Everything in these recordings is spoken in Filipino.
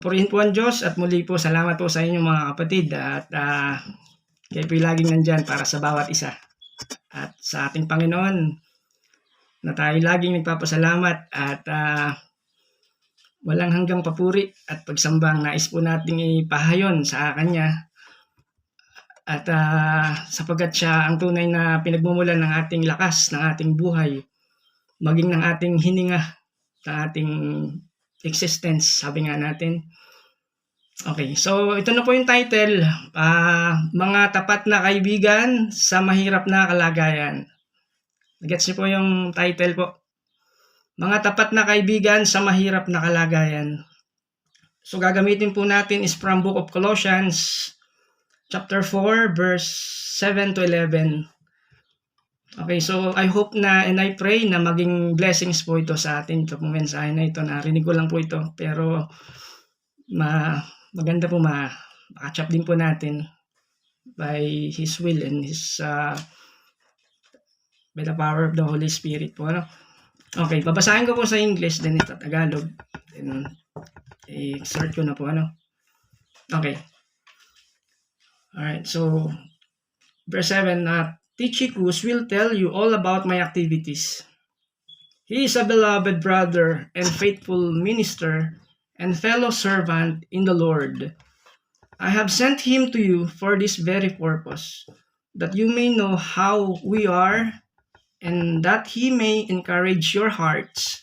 Purihin po ang Diyos at muli po salamat po sa inyo mga kapatid at kayo po laging nandyan para sa bawat isa. At sa ating Panginoon na tayo laging nagpapasalamat at walang hanggang papuri at pagsambang nais po nating ipahayon sa Kanya. At sapagkat siya ang tunay na pinagmumulan ng ating lakas, ng ating buhay, maging ng ating hininga, ng ating existence, sabi nga natin. Okay, so ito na po yung title, mga tapat na kaibigan sa mahirap na kalagayan. Gets niyo po yung title po? Mga tapat na kaibigan sa mahirap na kalagayan. So gagamitin po natin is from Book of Colossians, chapter 4, verse 7 to 11. Okay, so I hope na and I pray na maging blessings po ito sa atin. Ito pong mensahe na ito, narinig ko lang po ito. Pero maganda po makachap din po natin by His will and by the power of the Holy Spirit po. Ano? Okay, babasahin ko po sa English, then ito Tagalog. Then i-start ko na po. Ano? Okay. Alright, so verse 7, Tychicus will tell you all about my activities. He is a beloved brother and faithful minister and fellow servant in the Lord. I have sent him to you for this very purpose, that you may know how we are, and that he may encourage your hearts.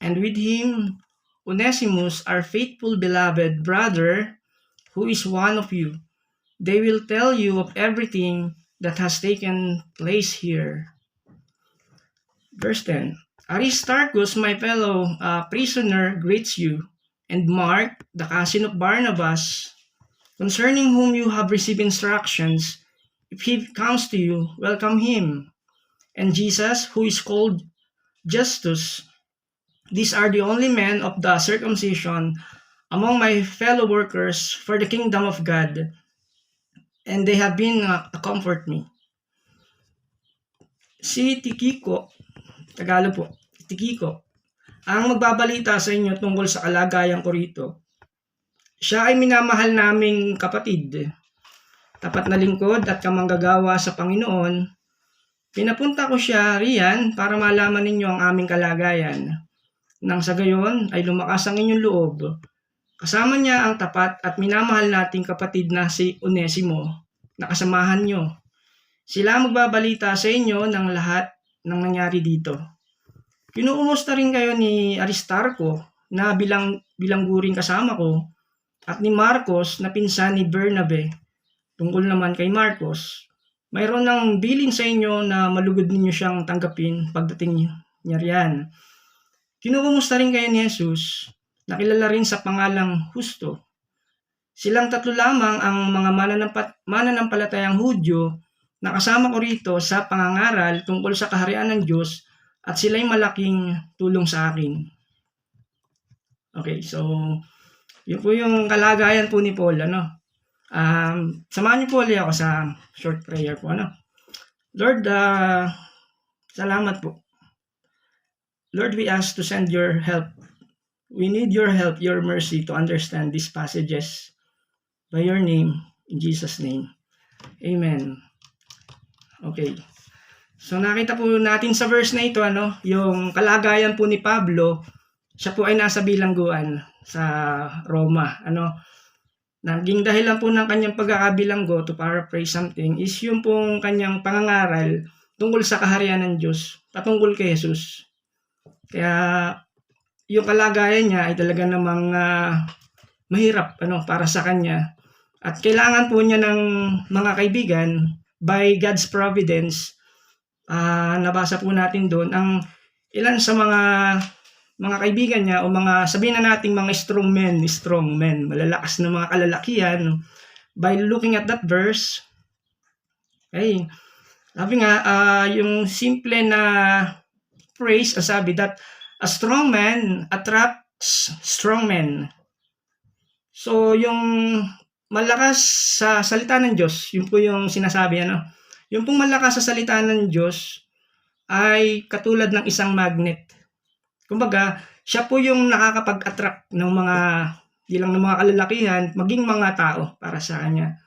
And with him, Onesimus, our faithful beloved brother, who is one of you. They will tell you of everything that has taken place here. Verse 10, Aristarchus, my fellow prisoner, greets you, and Mark, the cousin of Barnabas, concerning whom you have received instructions. If he comes to you, welcome him. And Jesus, who is called Justus. These are the only men of the circumcision among my fellow workers for the kingdom of God, and they have been to comfort me. Si Tychicus, Tagalog po, Tychicus, ang magbabalita sa inyo tungkol sa kalagayan ko rito. Siya ay minamahal naming kapatid, tapat na lingkod at kamanggagawa sa Panginoon. Pinapunta ko siya riyan para malaman ninyo ang aming kalagayan. Nang sa gayon ay lumakas ang inyong loob. Kasama niya ang tapat at minamahal nating kapatid na si Onesimo, na kasamahan nyo. Sila magbabalita sa inyo ng lahat ng nangyari dito. Kinuumusta rin kayo ni Aristarco na bilangguring kasama ko, at ni Marcos na pinsan ni Bernabe. Tungkol naman kay Marcos, mayroon ng bilin sa inyo na malugod ninyo siyang tanggapin pagdating niya riyan. Kinuumusta rin kayo ni Jesus, nakilala rin sa pangalang Husto. Silang tatlo lamang ang mga mananampalatayang Hudyo na kasama ko rito sa pangangaral tungkol sa kaharian ng Diyos, at sila'y malaking tulong sa akin. Okay, so yun po yung kalagayan po ni Paul. Samahan niyo po ulit ako sa short prayer po. Lord, salamat po. Lord, we ask to send your help. We need your help, your mercy to understand these passages. By your name, in Jesus' name. Amen. Okay. So nakita po natin sa verse na ito, yung kalagayan po ni Pablo. Siya po ay nasa bilangguan sa Roma. Naging dahilan po ng kanyang pagkakabilanggo, to paraphrase something, is yung pong kanyang pangangaral tungkol sa kaharian ng Diyos, patungkol kay Jesus. Kaya yung kalagayan niya ay talaga namang mahirap para sa kanya. At kailangan po niya ng mga kaibigan by God's providence. Nabasa po natin doon ang ilan sa mga kaibigan niya, o mga sabihin na nating mga strong men, malalakas na mga kalalakihan. By looking at that verse, okay, sabi nga, yung simple na phrase, sabi that a strong man attracts strong men. So, yung malakas sa salita ng Diyos, yun po yung sinasabi, yung pong malakas sa salita ng Diyos ay katulad ng isang magnet. Kumbaga, siya po yung nakakapag-attract ng mga di lang ng mga kalalakihan, maging mga tao para sa kanya.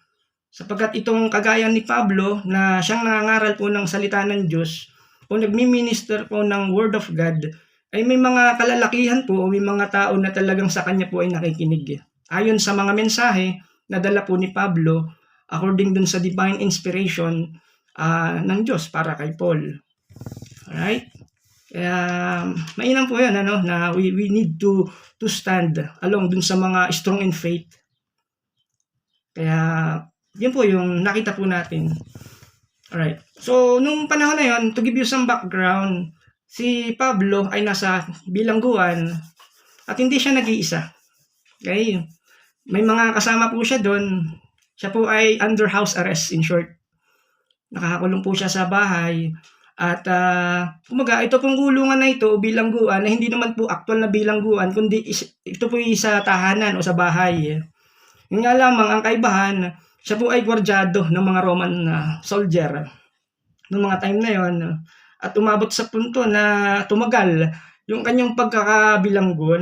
Sapagkat itong kagaya ni Pablo na siyang nangangaral po ng salita ng Diyos o nagmi-minister po ng Word of God, ay may mga kalalakihan po o may mga tao na talagang sa kanya po ay nakikinig. Ayon sa mga mensahe na dala po ni Pablo, according dun sa divine inspiration ng Diyos para kay Paul. Alright? Kaya mainam po yan, na we need to stand along dun sa mga strong in faith. Kaya yun po yung nakita po natin. Alright. So, nung panahon na yun, to give you some background, si Pablo ay nasa bilangguan at hindi siya nag-iisa. Okay? May mga kasama po siya doon. Siya po ay under house arrest, in short. Nakakulong po siya sa bahay. At kumaga, ito pong kulungan na ito, bilangguan, na hindi naman po actual na bilangguan, kundi ito po sa tahanan o sa bahay. Yun nga lamang, ang kaibahan, siya po ay gwardyado ng mga Roman soldier noong mga time na yon, at umabot sa punto na tumagal yung kanyang pagkakabilanggo,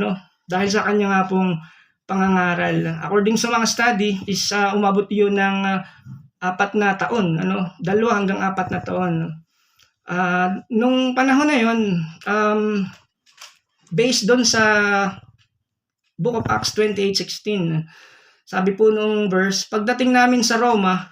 dahil sa kanya nga pong pangangaral. According sa mga study is umabot yun ng 4 na taon, 2 hanggang 4 na taon. Nung panahon na yon, based doon sa Book of Acts 28:16, sabi po nung verse, pagdating namin sa Roma,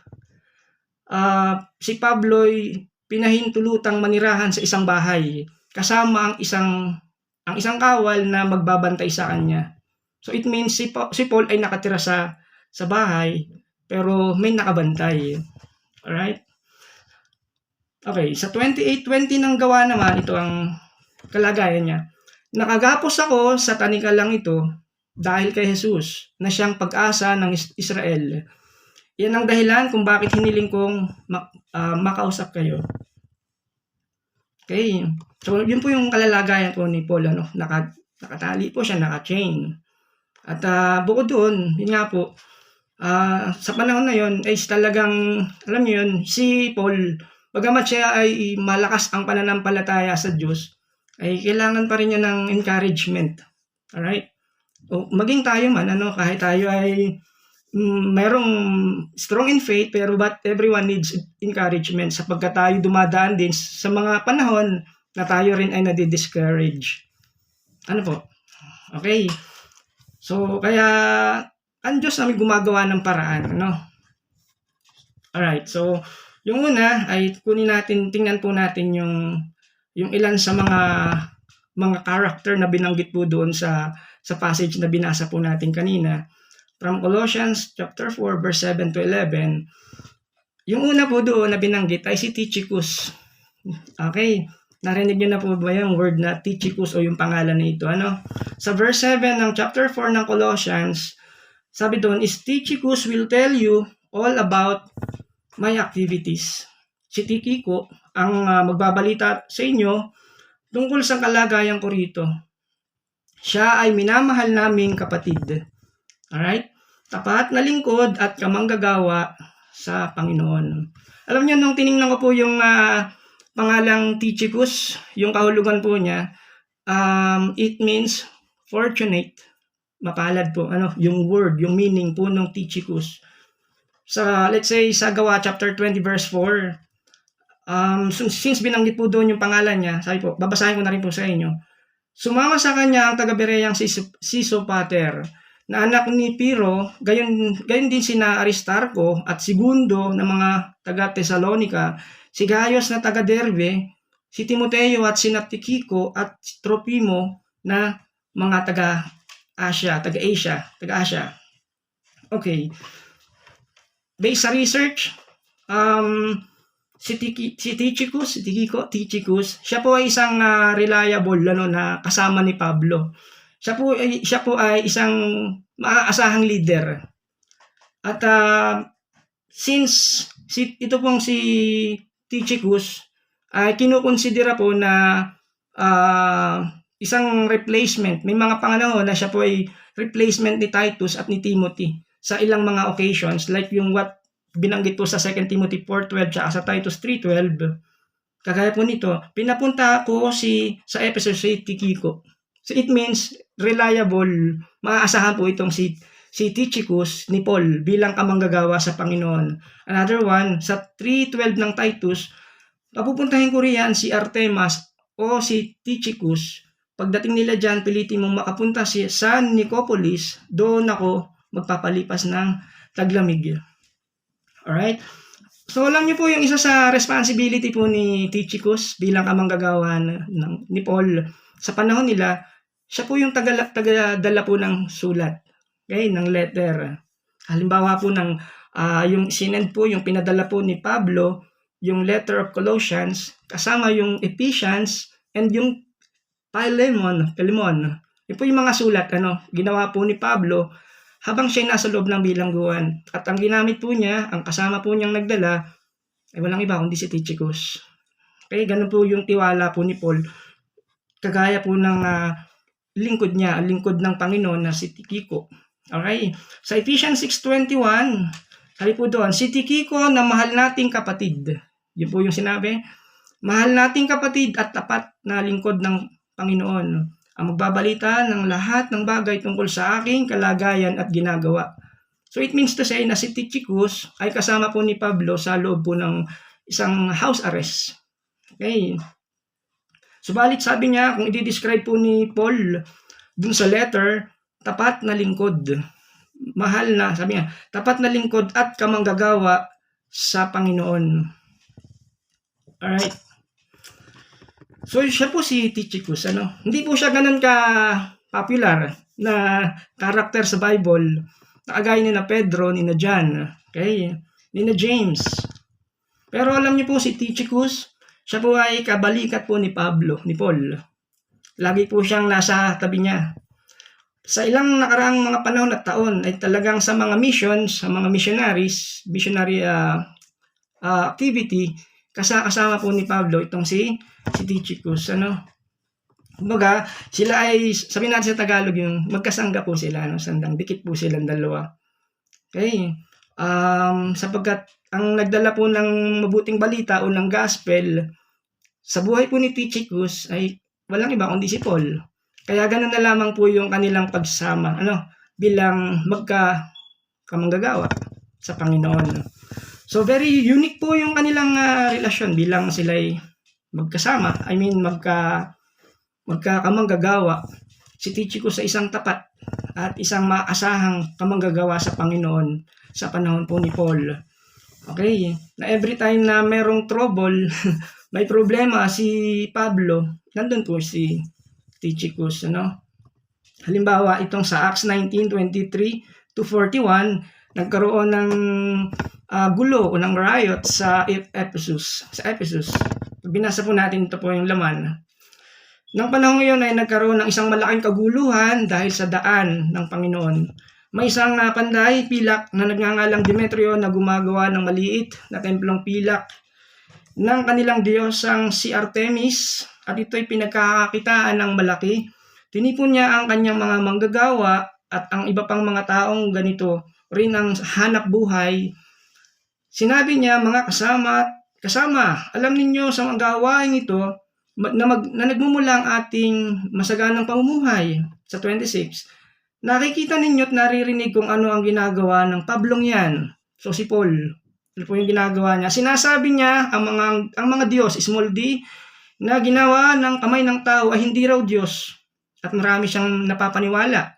si Pablo'y pinahintulutang manirahan sa isang bahay kasama ang isang kawal na magbabantay sa kanya. So it means si Paul ay nakatira sa bahay pero may nakabantay. Alright? Okay, sa 28:20 ng Gawa naman, ito ang kalagayan niya. Nakagapos ako sa tanikalang ito dahil kay Jesus na siyang pag-asa ng Israel. Yan ang dahilan kung bakit hiniling kong makausap kayo. Okay. So, yun po yung kalalagayan po ni Paul. Nakatali po siya, naka-chain. At bukod doon, yun nga po, sa panahon na yun, ay talagang, alam niyo yun, si Paul, bagamat siya ay malakas ang pananampalataya sa Diyos, ay kailangan pa rin niya ng encouragement. Alright? O maging tayo man, kahit tayo ay merong strong in faith, pero but everyone needs encouragement sapagkat tayo dumadaan din sa mga panahon na tayo rin ay nadi-discourage. Ano po? Okay. So, kaya ang Diyos namin gumagawa ng paraan, Alright. So, yung una ay tingnan po natin yung ilan sa mga character na binanggit po doon sa passage na binasa po natin kanina. From Colossians chapter 4 verse 7 to 11. Yung una po doon na binanggit ay si Tychicus. Okay. Narinig niyo na po ba yung word na Tychicus o yung pangalan na ito? Sa verse 7 ng chapter 4 ng Colossians, sabi doon is Tychicus will tell you all about my activities. Si Tychicus ang magbabalita sa inyo tungkol sa kalagayan ko rito. Siya ay minamahal naming kapatid. Alright? Tapat na lingkod at kamanggagawa sa Panginoon. Alam niyo, nung tiningnan ko po yung pangalang Tychicus, yung kahulugan po niya, it means fortunate. Mapalad po. Yung word, yung meaning po ng Tychicus. Let's say, sa Gawa chapter 20 verse 4, since binanggit po doon yung pangalan niya, sabi po, babasahin ko na rin po sa inyo. Sumama sa kanya ang taga-Bereyang si Sopater, na anak ni Piro, gayon din sina Aristarco at Segundo na mga taga-Tesalonica, si Gaius na taga-Derbe, si Timoteo at si Tychicus at si Tropimo na mga taga-Asia. Okay. Based sa research, si Tychicus, siya po ay isang reliable na kasama ni Pablo. Siya po ay isang maaasahang leader. At since ito pong si Tychicus ay kinukonsidera po na isang replacement. May mga panganahon na siya po ay replacement ni Titus at ni Timothy sa ilang mga occasions, like yung what binanggit po sa 2 Timothy 4:12 at sa Titus 3:12. Kagaya po nito, pinapunta ko sa Ephesus si Tychicus. So it means reliable, maaasahan po itong si Tychicus ni Paul bilang kamanggagawa sa Panginoon. Another one, sa 3:12 ng Titus, papupuntahin ko riyan si Artemas o si Tychicus. Pagdating nila dyan, pilitin mong makapunta sa Nicopolis, doon ako magpapalipas ng taglamig. Alright? So alam niyo po yung isa sa responsibility po ni Tychicus bilang kamanggagawa ni Paul sa panahon nila, siya po yung tagadala po ng sulat, okay, ng letter. Halimbawa po ng yung sinend po, yung pinadala po ni Pablo, yung letter of Colossians, kasama yung Ephesians, and yung Philemon. Yun po yung mga sulat, ginawa po ni Pablo habang siya nasa loob ng bilangguan. At ang ginamit po niya, ang kasama po niyang nagdala, ay walang iba kundi si Tychicus. Okay, ganun po yung tiwala po ni Paul. Kagaya po ng lingkod niya, ang lingkod ng Panginoon na si Tychicus. Okay, sa Ephesians 6:21, sabi po doon, si Tychicus na mahal nating kapatid. Yun po yung sinabi, mahal nating kapatid at tapat na lingkod ng Panginoon, ang magbabalita ng lahat ng bagay tungkol sa aking kalagayan at ginagawa. So it means to say na si Tychicus ay kasama po ni Pablo sa loob po ng isang house arrest. Okay. Subalit sabi niya, kung i-describe po ni Paul dun sa letter, tapat na lingkod. Mahal na, sabi niya, tapat na lingkod at kamanggagawa sa Panginoon. Alright. So siya po si Tychicus, Hindi po siya ganun ka-popular na karakter sa Bible. Nakagaya ni na Pedro, ni na John, okay? Ni na James. Pero alam niyo po si Tychicus, siya po ay kabalikat po ni Pablo, ni Paul. Lagi po siyang nasa tabi niya. Sa ilang nakaraang mga panahon at taon ay talagang sa mga missions, sa mga missionary activity, kasama po ni Pablo itong si Tychicus. Kumbaga, sila ay, sabi natin sa Tagalog yung magkasangga po sila, sandang dikit po silang dalawa. Okay. Sapagkat ang nagdala po ng mabuting balita o ng gospel sa buhay po ni Tychicus ay walang iba kundi si Paul. Kaya ganun na lamang po yung kanilang pagsama, bilang kamanggagawa sa Panginoon. So very unique po yung kanilang relasyon bilang sila'y magkasama, magkakamanggagawa. Si Tychicus sa isang tapat at isang maasahang kamanggagawa sa Panginoon sa panahon po ni Paul. Okay, na every time na merong trouble, may problema si Pablo, nandun po si Tychicus, Halimbawa, itong sa Acts 19:23-41, nagkaroon ng gulo o ng riot sa Ephesus. Binasa po natin, ito po yung laman. Nang panahon ngayon ay nagkaroon ng isang malaking kaguluhan dahil sa daan ng Panginoon. May isang panday pilak na nagngangalang Demetrio na gumagawa ng maliit na templong pilak ng kanilang diyosang si Artemis, at ito'y pinagkakakitaan ng malaki. Tinipon niya ang kanyang mga manggagawa at ang iba pang mga taong ganito rin ang hanap buhay. Sinabi niya, mga kasama, alam ninyo sa mga gawain ito na nagmumula ang ating masaganang pamumuhay. Sa 26, nakikita ninyo at naririnig kung ano ang ginagawa ng Pablong yan. So si Paul, ano po yung ginagawa niya? Sinasabi niya ang mga Diyos, small d, na ginawa ng kamay ng tao ay hindi raw Diyos. At marami siyang napapaniwala.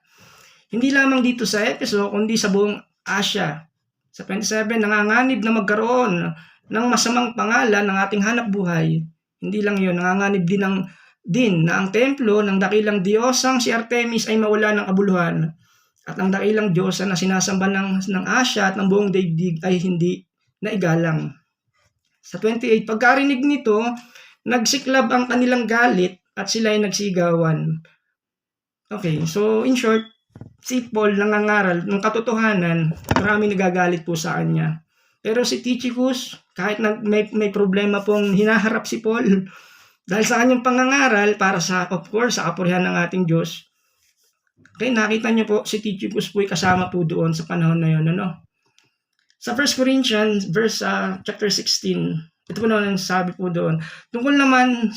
Hindi lamang dito sa Epheso, kundi sa buong Asia. Sa 27, nanganganib na magkaroon ng masamang pangalan ng ating hanap buhay. Hindi lang yun, nanganganib din na ang templo ng dakilang diyosang si Artemis ay mawala ng kabuluhan. At ang dakilang diyosa na sinasamba ng Asia at ng buong daigdig ay hindi naigalang. Sa 28, pagkarinig nito, nagsiklab ang kanilang galit at sila ay nagsigawan. Okay, so in short, si Paul nangangaral ng katotohanan, marami nagagalit po sa kanya. Pero si Tychicus, kahit may problema pong hinaharap si Paul, dahil sa kanyang pangangaral para sa, of course, sa kapurihan ng ating Diyos. Okay, nakita niyo po, si Tychicus po ay kasama po doon sa panahon na yun. Sa 1 Corinthians, chapter 16, ito po naman sabi po doon. Tungkol naman,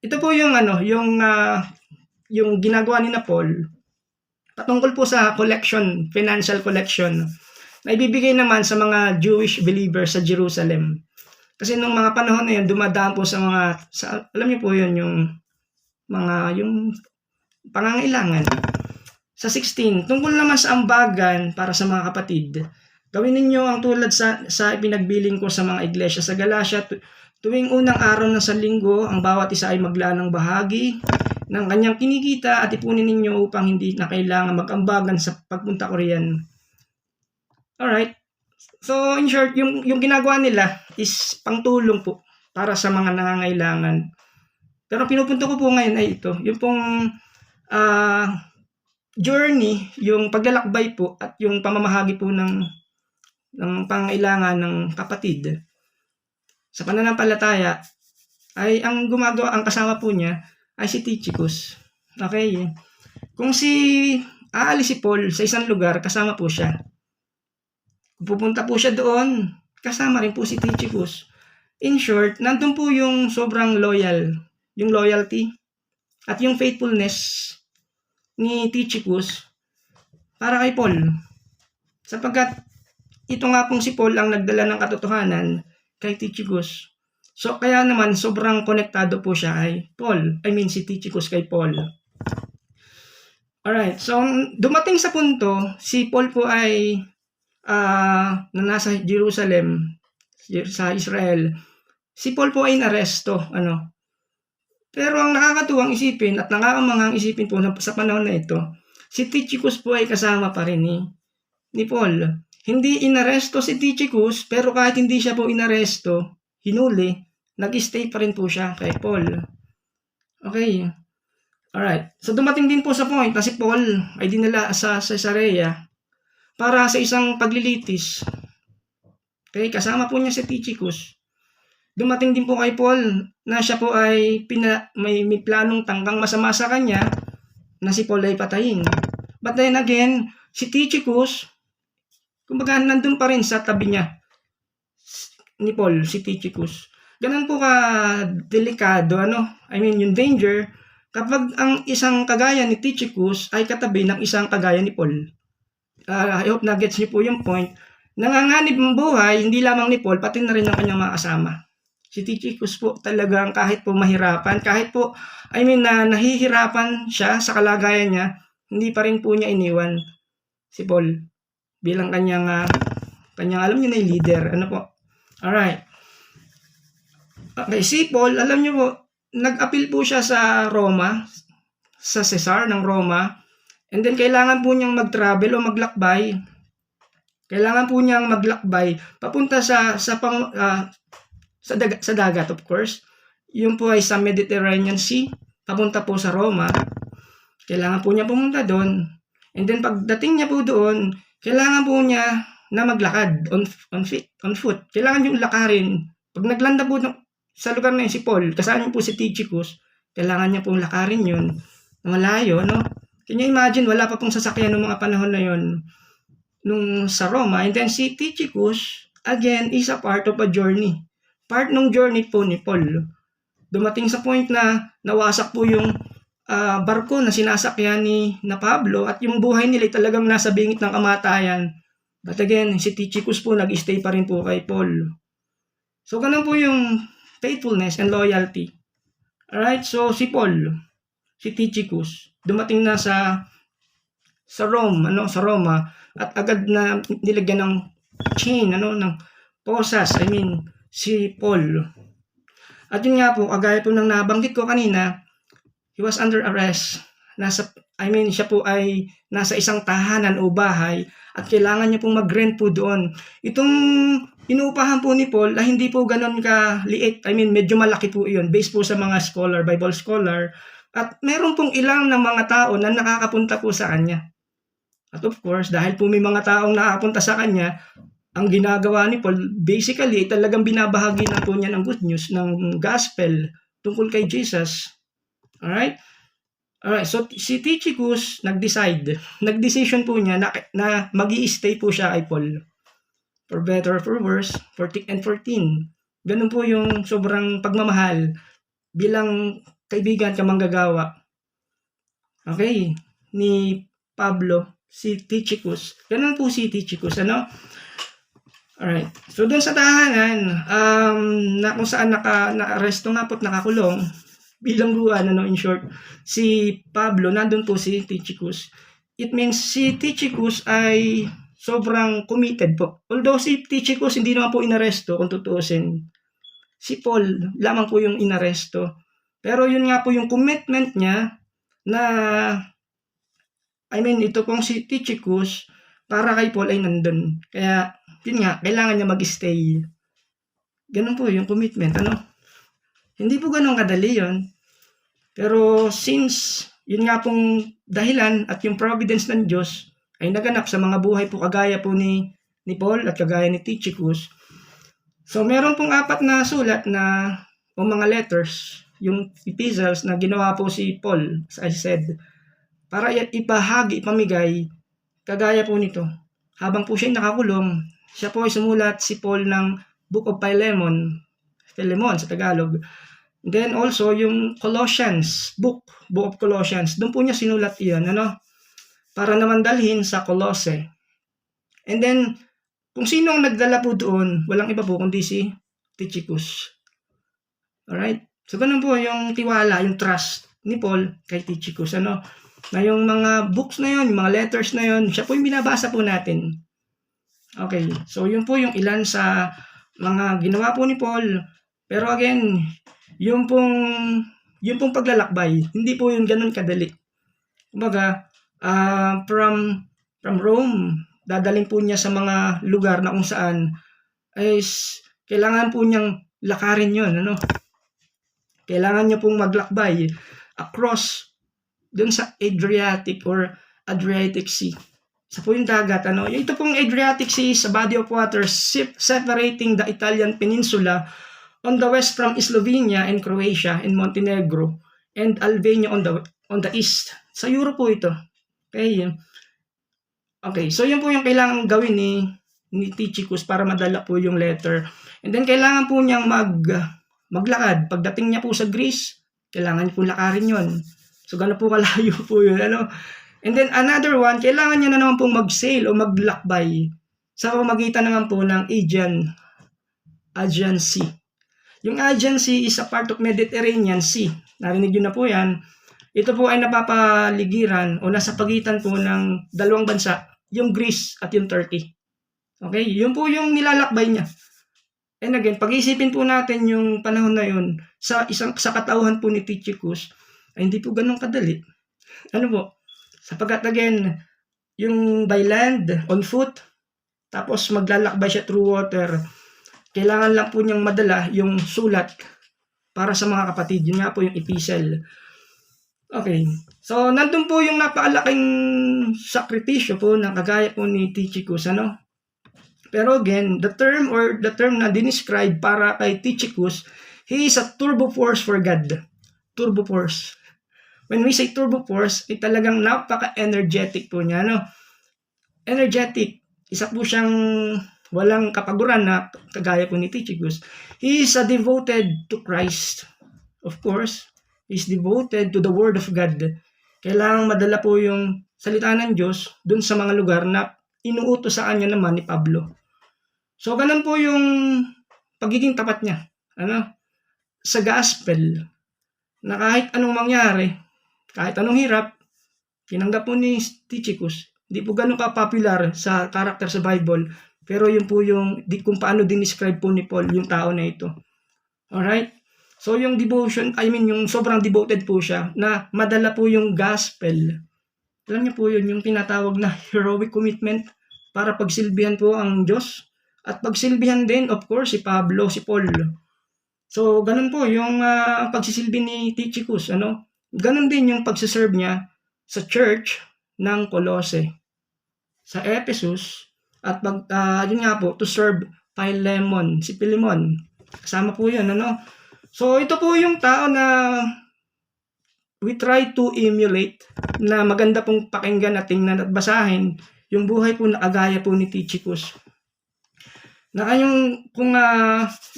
ito po yung yung ginagawa ni na Paul, patungkol po sa collection, financial collection, na ibibigay naman sa mga Jewish believers sa Jerusalem. Kasi nung mga panahon na yun, dumadaan po sa mga, alam niyo po yun, yung pangangailangan. Sa 16, tungkol naman sa ambagan para sa mga kapatid, gawin ninyo ang tulad sa ipinagbiling ko sa mga iglesia sa Galacia. Tuwing unang araw ng sanlinggo, ang bawat isa ay maglaan ng bahagi ng kanyang kinikita at ipunin ninyo upang hindi na kailangan mag-ambagan sa pagpunta ko riyan. Alright. So, in short, yung ginagawa nila is pangtulong po para sa mga nangangailangan. Pero pinupunto ko po ngayon ay ito, yung pong journey, yung paglalakbay po at yung pamamahagi po ng pangailangan ng kapatid. Sa pananampalataya, ay ang kasama po niya ay si Tychicus. Okay? Kung aalis si Paul sa isang lugar, kasama po siya. Kung pupunta po siya doon, kasama rin po si Tychicus. In short, nandun po yung sobrang loyal, yung loyalty at yung faithfulness ni Tychicus para kay Paul. Sapagkat ito nga pong si Paul ang nagdala ng katotohanan kay Tychicus. So, kaya naman, sobrang konektado po siya kay Paul. Si Tychicus kay Paul. Alright, so, dumating sa punto, si Paul po ay na nasa Jerusalem, sa Israel. Si Paul po ay inaresto, Pero ang nakakatuwang isipin at nakakamanghang isipin po sa panahon na ito, si Tychicus po ay kasama pa rin ni Paul. Hindi inaresto si Tychicus, pero kahit hindi siya po inaresto, hinuli, nag-stay pa rin po siya kay Paul. Okay. Alright. So dumating din po sa point na si Paul ay dinala sa Caesarea para sa isang paglilitis. Okay, kasama po niya si Tychicus. Dumating din po kay Paul na siya po ay may planong tangkang masama sa kanya na si Paul ay patayin. But then again, si Tychicus, kumbaga nandun pa rin sa tabi niya ni Paul, si Tychicus. Ganun po ka delikado, yung danger kapag ang isang kagaya ni Tychicus ay katabi ng isang kagaya ni Paul. I hope na gets niyo po yung point. Nanganganib ang buhay, hindi lamang ni Paul, pati na rin ng kanyang mga kasama. Si Tychicus po talagang kahit po mahirapan, nahihirapan siya sa kalagayan niya, hindi pa rin po niya iniwan si Paul bilang kanyang alam niyo na yung leader. Alright. Okay, si Paul, alam niyo po, nag-appeal po siya sa Roma, sa Caesar ng Roma, and then kailangan po niyang mag-travel o maglakbay. Kailangan po niyang maglakbay papunta sa dagat, of course. Yung po ay sa Mediterranean Sea, papunta po sa Roma. Kailangan po niya pumunta doon. And then pagdating niya po doon, kailangan po niya na maglakad on foot. Kailangan yung lakarin. Pag naglanda po sa lugar na yun si Paul, kasama niyo po si Tychicus, kailangan niya pong lakarin yun. Malayo, Can you imagine, wala pa pong sasakyan ng mga panahon na yun nung sa Roma. And then si Tychicus, again, is a part of a journey. Part ng journey po ni Paul. Dumating sa point na nawasak po yung barko na sinasakyan na Pablo at yung buhay nila ay talagang nasa bingit ng kamatayan. But again, si Tychicus po nag-stay pa rin po kay Paul. So, ganun po yung faithfulness and loyalty. Alright, so si Paul, si Tychicus, dumating na sa Roma at agad na nilagyan ng chain, ng posas, si Paul. At yun nga po, kagaya po ng nabanggit ko kanina, he was under arrest. Siya po ay nasa isang tahanan o bahay at kailangan niya pong mag-rent po doon. Itong inuupahan po ni Paul ay hindi po ganun ka-liit. Medyo malaki po iyon based po sa mga Bible scholar. At meron pong ilang ng mga tao na nakakapunta po sa kanya. At of course, dahil po may mga taong nakakapunta sa kanya, ang ginagawa ni Paul, basically, talagang binabahagi na po niya ng good news, ng gospel tungkol kay Jesus. Alright? So si Tychicus nag-decision po niya na mag-i-stay po siya kay Paul. For better or for worse, for thick and for thin. Ganun po yung sobrang pagmamahal bilang kaibigan ka manggagawa. Okay, ni Pablo, si Tychicus. Ganun po si Tychicus, ano? Alright. So, doon sa tahanan, na kung saan na-aresto nga po at nakakulong, bilang buwan, in short, si Pablo, nandun po si Tychicus. It means si Tychicus ay sobrang committed po. Although si Tychicus hindi naman po inaresto kung tutuusin. Si Paul lamang po yung inaresto. Pero yun nga po yung commitment niya na, ito pong si Tychicus, para kay Paul ay nandun. Kaya, yun nga, kailangan niya mag-stay. Ganun po yung commitment, Hindi po ganun kadali yun. Pero since, yun nga pong dahilan at yung providence ng Diyos ay naganap sa mga buhay po kagaya po ni Paul at kagaya ni Tychicus. So, meron pong 4 na sulat na o mga letters, yung epistles na ginawa po si Paul, as I said, para ipahagi, ipamigay, kagaya po nito. Habang po siya nakakulong, siya po ay sumulat si Paul ng Book of Philemon sa Tagalog. Then also yung Colossians, Book of Colossians, doon po niya sinulat iyon, para naman dalhin sa Colossae. And then, kung sino ang nagdala po doon, walang iba po kundi si Tychicus. Alright? So, ganun po yung tiwala, yung trust ni Paul kay Tychicus, na yung mga books na yun, yung mga letters na yun, siya po yung binabasa po natin. Okay, so yun po yung ilan sa mga ginawa po ni Paul. Pero again, yung pong paglalakbay, hindi po yun ganun kadali. Kumbaga, from Rome, dadaling po niya sa mga lugar na kung saan ay kailangan po niyang lakarin yun, Kailangan niya pong maglakbay across dun sa Adriatic or Adriatic Sea. Sa po yung dagat, Ito pong Adriatic Sea is a body of water separating the Italian peninsula on the west from Slovenia and Croatia and Montenegro and Albania on the east. Sa Europe po ito. Okay, so yun po yung kailangan gawin ni Tychicus para madala po yung letter. And then kailangan po niyang maglakad. Pagdating niya po sa Greece, kailangan niya po lakarin yun. So gano'n po kalayo po yun, And then another one, kailangan niya na naman pong mag-sail o maglakbay sa pamamagitan naman po ng Aegean Sea. Yung Aegean Sea is a part of Mediterranean Sea. Narinig nyo na po yan. Ito po ay napapaligiran o nasa pagitan po ng dalawang bansa, yung Greece at yung Turkey. Okay? Yun po yung nilalakbay niya. And again, pag-iisipin po natin yung panahon na yun sa katauhan po ni Tychicus, ay hindi po ganun kadali. Sapagkat again, yung by land, on foot, tapos maglalakbay siya through water, kailangan lang po niyang madala yung sulat para sa mga kapatid. Yun nga po yung epistle. Okay. So, nandun po yung napakalaking sakripisyo po na kagaya po ni Tychicus, Pero again, the term na dinescribe para kay Tychicus, he is a turbo force for God. Turbo force. When we say turbo force, talagang napaka-energetic po niya, Energetic. Isa po siyang walang kapaguran na kagaya po ni Tychicus. He is devoted to Christ. Of course, he is devoted to the Word of God. Kailangang madala po yung salita ng Diyos dun sa mga lugar na inuutos sa kanya naman ni Pablo. So, ganun po yung pagiging tapat niya. Sa gospel, na kahit anong mangyari, kahit anong hirap, tinanggap po ni Tychicus. Hindi po ganun ka-popular sa karakter sa Bible, pero yun po yung kung paano dinescribe po ni Paul yung tao na ito. Alright? So, yung devotion, yung sobrang devoted po siya, na madala po yung gospel. Alam niyo po yun, yung tinatawag na heroic commitment para pagsilbihan po ang Diyos. At pagsilbihan din, of course, si Pablo, si Paul. So, ganun po yung pagsisilbi ni Tychicus, Ganun din yung pagsiserve niya sa church ng Colossae, sa Ephesus, at yun nga po, to serve Philemon, si Philemon. Kasama po yun, So, ito po yung tao na we try to emulate, na maganda pong pakinggan at tingnan at basahin yung buhay po na kagaya po ni Tychicus. Na kung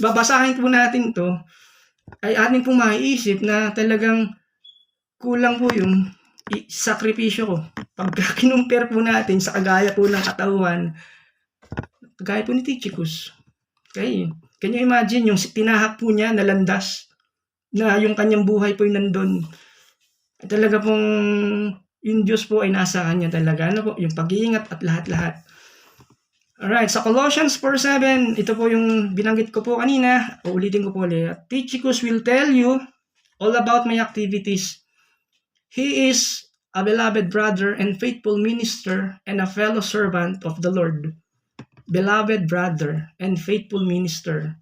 babasahin po natin to, ay atin pong maiisip na talagang kulang po yung sakripisyo ko. Pagka kinumpir po natin sa kagaya po ng katawan, kagaya po ni Tychicus. Okay. Can you imagine yung tinahak po niya na landas na yung kanyang buhay po yung nandun. Talaga pong yung Diyos po ay nasa kanya talaga. Ano po? Yung pag-iingat at lahat-lahat. Alright, sa Colossians 4:7, ito po yung binanggit ko po kanina. Uulitin ko po ulit. Tychicus will tell you all about my activities. He is a beloved brother and faithful minister and a fellow servant of the Lord. Beloved brother and faithful minister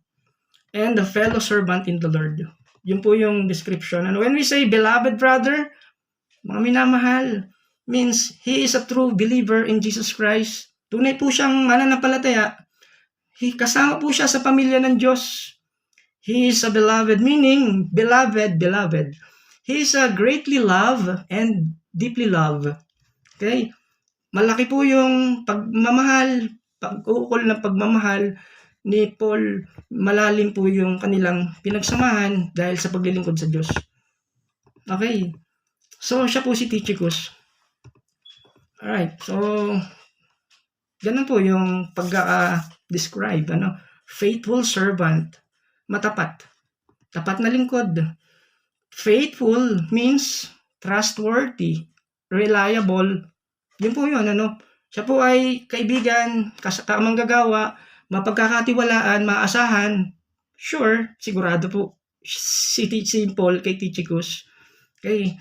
and a fellow servant in the Lord. Yun po yung description. And when we say beloved brother, mga minamahal, means he is a true believer in Jesus Christ. Tunay po siyang mananampalataya. Kasama po siya sa pamilya ng Diyos. He is a beloved, meaning beloved. He is a greatly loved and deeply loved. Okay? Malaki po yung pagmamahal, pag-uukol ng pagmamahal ni Paul. Malalim po yung kanilang pinagsamahan dahil sa paglilingkod sa Diyos. Okay. So, siya po si Tychicus. Alright. So, ganun po yung pagka-describe. Faithful servant. Matapat. Tapat na lingkod. Faithful means trustworthy, reliable. Yun po yun. Siya po ay kaibigan, kamanggagawa, mapagkakatiwalaan, maasahan. Sure, sigurado po si Paul kay Tychicus. Okay.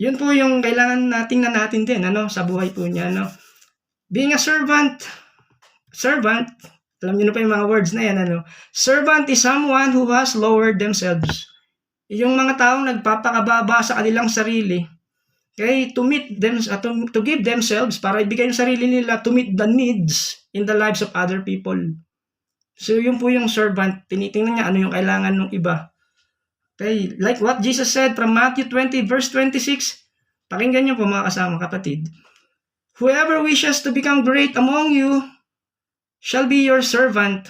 Yun po yung kailangan natin din sa buhay po niya. Being a servant, alam niyo na pa yung mga words na yan. Servant is someone who has lowered themselves. Yung mga taong nagpapakababa sa kanilang sarili. Okay, to meet them, to give themselves, para ibigay yung sarili nila to meet the needs in the lives of other people. So, yun po yung servant. Tinitingnan niya ano yung kailangan ng iba. Okay, like what Jesus said from Matthew 20 verse 26. Pakinggan niyo po mga kasama kapatid. Whoever wishes to become great among you shall be your servant.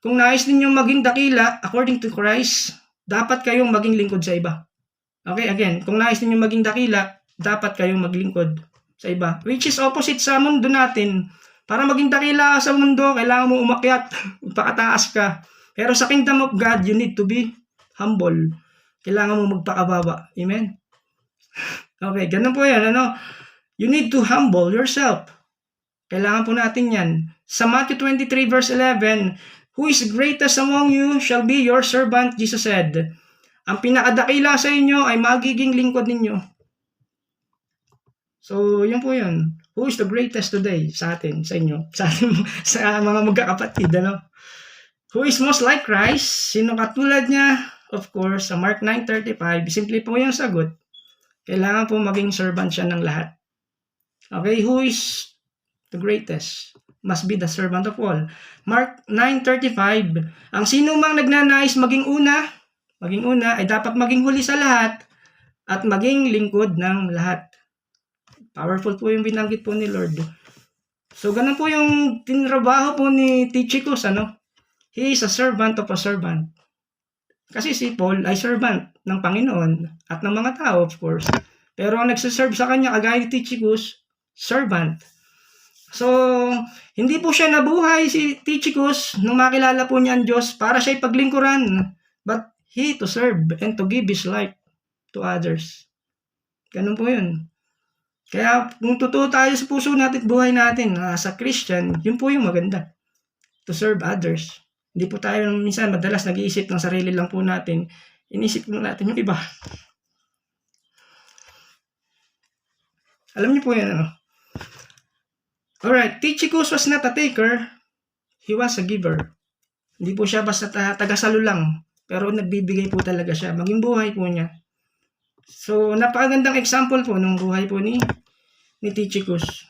Kung nais ninyong maging dakila according to Christ, dapat kayong maging lingkod sa iba. Okay, again, kung nais ninyong maging dakila, dapat kayong maglingkod sa iba. Which is opposite sa mundo natin. Para maging dakila sa mundo, kailangan mo umakyat, magpakataas ka. Pero sa kingdom of God, you need to be humble. Kailangan mo magpakababa. Amen? Okay, ganun po yan. You need to humble yourself. Kailangan po natin yan. Sa Matthew 23 verse 11, who is greatest among you shall be your servant, Jesus said. Ang pinakadakila sa inyo ay magiging lingkod ninyo. So, yun po yun. Who is the greatest today sa atin, sa inyo, sa mga magkakapatid, Who is most like Christ? Sino katulad niya? Of course, sa Mark 9:35, simple po yung sagot. Kailangan po maging servant siya ng lahat. Okay, who is the greatest? Must be the servant of all. Mark 9:35, ang sino mang nagnanais maging una ay dapat maging huli sa lahat at maging lingkod ng lahat. Powerful po yung binanggit po ni Lord. So, ganun po yung tinrabaho po ni Tychicus, He is a servant of a servant. Kasi si Paul ay servant ng Panginoon at ng mga tao, of course. Pero ang nagsiserve sa kanya, kagaya ni Tychicus, servant. So, hindi po siya nabuhay si Tychicus nung makilala po niya ang Diyos para siya ipaglingkuran. But he to serve and to give his life to others. Ganun po yun. Kaya kung totoo tayo sa puso natin at buhay natin sa Christian, yun po yung maganda. To serve others. Hindi po tayo minsan madalas nag-iisip ng sarili lang po natin. Inisip po natin yung iba. Alam niyo po yan, Alright, Tychicus was not a taker. He was a giver. Hindi po siya basta tagasalo lang. Pero nagbibigay po talaga siya. Maging buhay po niya. So, napakagandang example po ng buhay po ni Tychicus.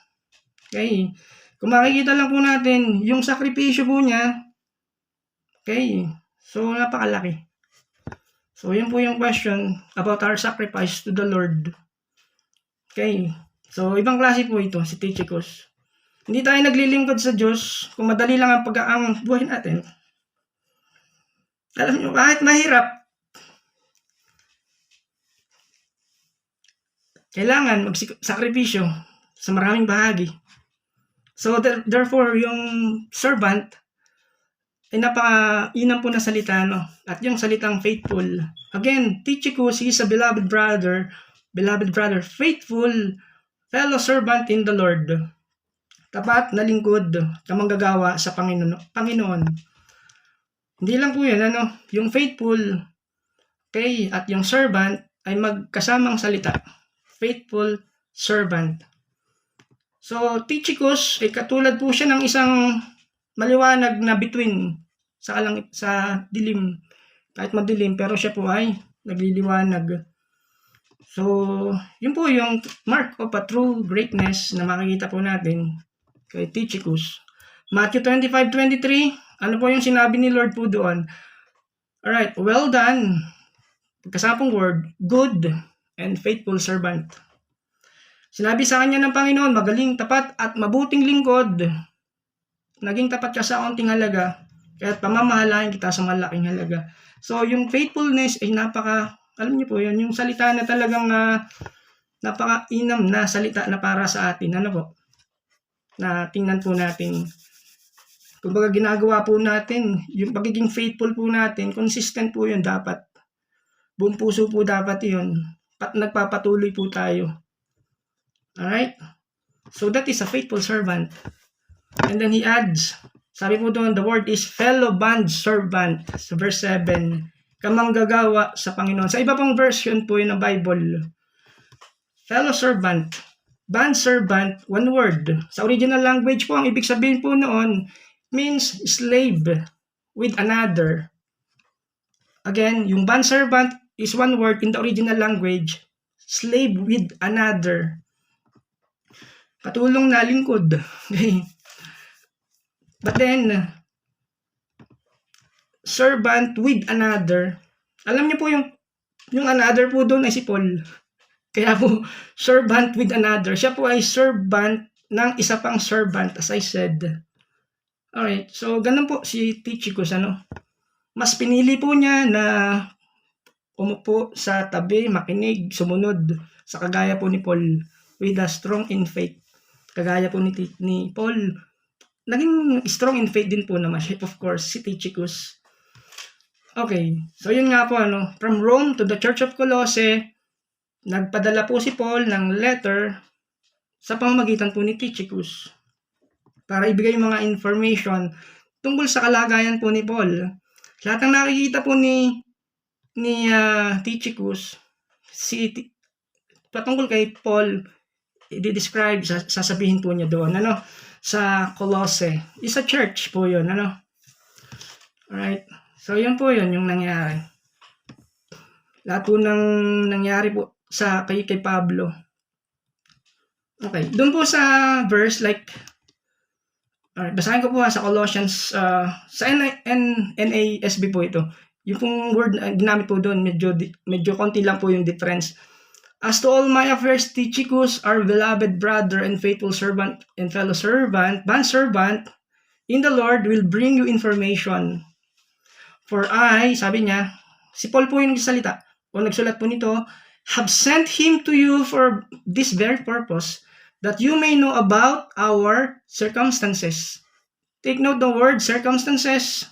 Okay. Kung makikita lang po natin, yung sakripisyo po niya, okay. So, napakalaki. So, yun po yung question about our sacrifice to the Lord. Okay. So, ibang klase po ito, si Tychicus. Hindi tayo naglilingkod sa Diyos kung madali lang ang buhay natin. Alam nyo, kahit mahirap, kailangan magsakripisyo sa maraming bahagi. So therefore, yung servant ay napaka-inam po na salita, no? At yung salitang faithful. Again, Tychicus, he is a beloved brother, faithful fellow servant in the Lord. Tapat na lingkod na manggagawa sa Panginoon. Hindi lang po yan, ano? Yung faithful, okay, at yung servant ay magkasamang salita. Faithful servant. So, Tychicus ay katulad po siya ng isang maliwanag na between sa dilim. Kahit madilim, pero siya po ay nagliliwanag. So, yun po yung mark of a true greatness na makikita po natin kay Tychicus. Matthew 25:23, ano po yung sinabi ni Lord po doon? Alright, well done. Kasapong word, good and faithful servant. Sinabi sa kanya ng Panginoon, magaling, tapat at mabuting lingkod. Naging tapat ka sa kaunting halaga, kaya pamamahalain kita sa malaking halaga. So, yung faithfulness ay alam niyo po yun, yung salita na talagang napaka-inam na salita na para sa atin. Ano po? Na tingnan po natin. Kumbaga ginagawa po natin, yung pagiging faithful po natin, consistent po yun dapat. Buong puso po dapat yun. Nagpapatuloy po tayo. Alright? So that is a faithful servant. And then he adds, sabi po doon, the word is fellow bond servant. So verse 7, kamanggagawa sa Panginoon. Sa iba pong version po yun ng Bible, fellow servant, bond servant, one word. Sa original language po, ang ibig sabihin po noon means slave with another. Again, yung bond servant is one word in the original language, slave with another. Katulong na lingkod. Okay. But then, servant with another. Alam niyo po yung another po doon ay si Paul. Kaya po, servant with another. Siya po ay servant ng isa pang servant, as I said. Alright, so ganun po si Tychicus, ano? Mas pinili po niya na umupo sa tabi, makinig, sumunod sa kagaya po ni Paul with a strong in faith. Kagaya po ni Paul, naging strong in faith din po naman siya, of course, si Tychicus. Okay, so yun nga po, ano, from Rome to the Church of Colossae, nagpadala po si Paul ng letter sa pamamagitan po ni Tychicus para ibigay yung mga information tungkol sa kalagayan po ni Paul. Lahat ng nakikita po ni Tychicus, patungkol kay Paul, i-describe, sasabihin po niya doon, ano, sa Colossae. Isa church po yun, ano. Alright. So, yun po yun, yung nangyari. Lahat po ng nangyari po kay Pablo. Okay. Doon po sa verse, like, alright, basahin ko po sa Colossians, sa NASB po ito. Yung pong word na ginamit po doon, medyo konti lang po yung difference. As to all my affairs, Tychicus, our beloved brother and faithful servant and fellow servant, bond servant, in the Lord will bring you information. For I, sabi niya, si Paul po yung nagsalita, o nagsulat po nito, have sent him to you for this very purpose, that you may know about our circumstances. Take note the word circumstances.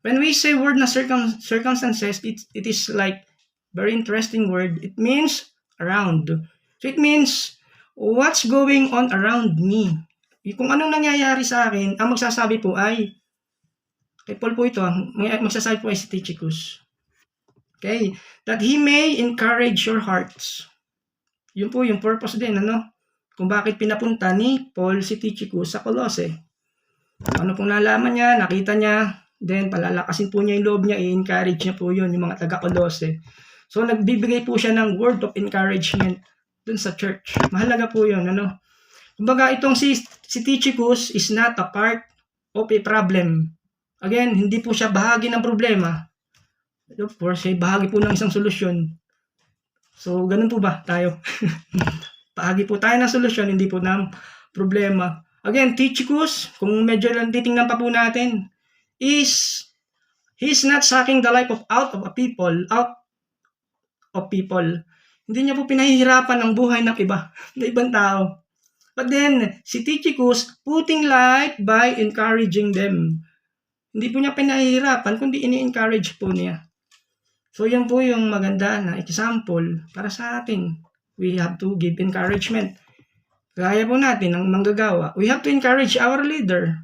When we say word na circumstances, it is like very interesting word. It means around. So it means what's going on around me. Kung anong nangyayari sa akin, ang magsasabi po ay kay Paul po ito, magsasabi po ay si Tychicus. Okay? That he may encourage your hearts. Yun po yung purpose din, ano? Kung bakit pinapunta ni Paul si Tychicus sa Colossae. Ano pong nalaman niya, nakita niya, then palalakasin po niya yung loob niya, i-encourage niya po yun, yung mga taga-Colossae. So, nagbibigay po siya ng word of encouragement dun sa church. Mahalaga po yun, ano? Kumbaga, itong si Tychicus is not a part of a problem. Again, hindi po siya bahagi ng problema. Of course, siya bahagi po ng isang solusyon. So, ganun po ba tayo? Bahagi po tayo ng solusyon, hindi po ng problema. Again, Tychicus, kung medyo lang titingnan pa po natin, he's not sucking the life out of people. Hindi niya po pinahihirapan ang buhay ng iba, ng ibang tao. But then, si Tychicus putting light by encouraging them. Hindi po niya pinahihirapan, kundi ini-encourage po niya. So, yan po yung maganda na example para sa atin. We have to give encouragement. Kaya po natin ang manggagawa. We have to encourage our leader.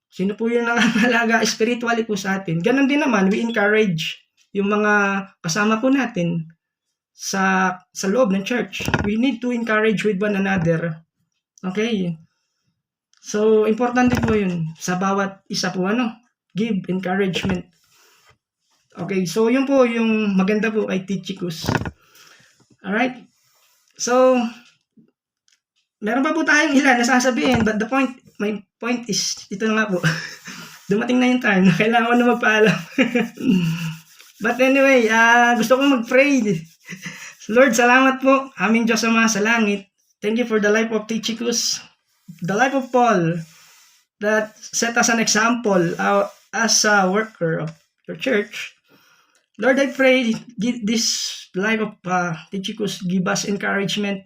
Sino po yung nangangalaga spiritually po sa atin? Ganon din naman, we encourage yung mga kasama po natin sa loob ng church. We need to encourage with one another. Okay? So, importante po yun. Sa bawat isa po, give encouragement. Okay, so yun po yung maganda po kay Tychicus. Alright? So, meron pa po tayong ilan na sasabihin, but my point is, ito na nga po. Dumating na yung time na kailangan ko na magpaalam. But anyway, gusto kong mag-pray. Lord, salamat po, aming Diyos Ama sa langit. Thank you for the life of Tychicus, the life of Paul, that set us an example as a worker of your church. Lord, I pray, give this life of Tychicus, give us encouragement,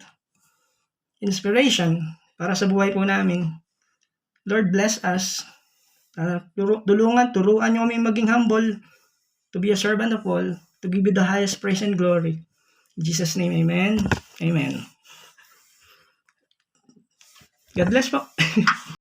inspiration para sa buhay po namin. Lord, bless us. Turuan nyo kami maging humble, to be a servant of all, to give you the highest praise and glory. In Jesus' name, amen. Amen. God bless po.